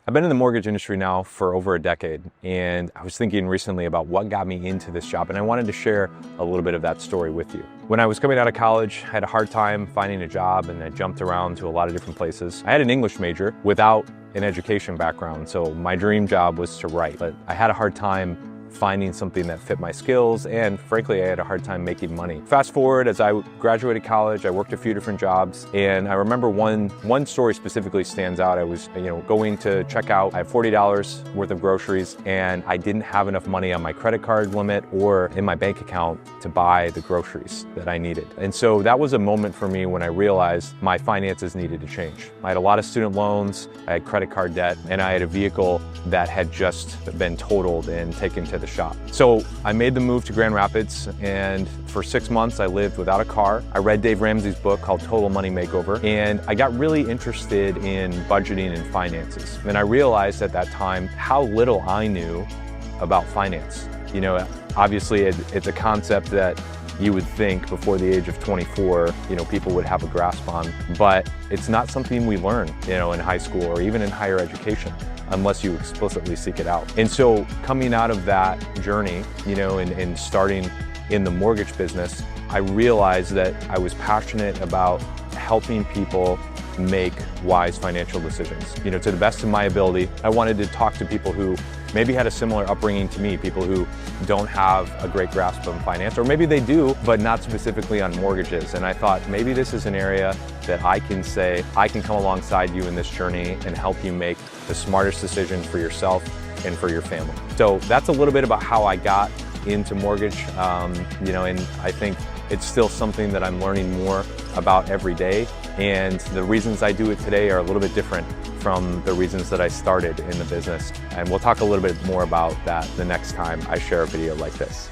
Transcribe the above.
I've been in the mortgage industry now for over a decade, and I was thinking recently about what got me into this job, and I wanted to share a little bit of that story with you. When I was coming out of college, I had a hard time finding a job, and I jumped around to a lot of different places. I had an English major without an education background, so my dream job was to write, but I had a hard time finding something that fit my skills, and frankly, I had a hard time making money. Fast forward, as I graduated college, I worked a few different jobs, and I remember one story specifically stands out. I was, going to check out. I had $40 worth of groceries, and I didn't have enough money on my credit card limit or in my bank account to buy the groceries that I needed. And so that was a moment for me when I realized my finances needed to change. I had a lot of student loans, I had credit card debt, and I had a vehicle that had just been totaled and taken to the shop. So I made the move to Grand Rapids, and for 6 months I lived without a car. I read Dave Ramsey's book called Total Money Makeover, and I got really interested in budgeting and finances. And I realized at that time how little I knew about finance. Obviously it's a concept that you would think before the age of 24, people would have a grasp on, but it's not something we learn, in high school or even in higher education, unless you explicitly seek it out. And so coming out of that journey, and starting in the mortgage business, I realized that I was passionate about helping people make wise financial decisions. To the best of my ability, I wanted to talk to people who maybe had a similar upbringing to me, people who don't have a great grasp on finance, or maybe they do, but not specifically on mortgages. And I thought maybe this is an area that I can come alongside you in this journey and help you make the smartest decision for yourself and for your family. So that's a little bit about how I got into mortgage, and I think it's still something that I'm learning more about every day. And the reasons I do it today are a little bit different from the reasons that I started in the business. And we'll talk a little bit more about that the next time I share a video like this.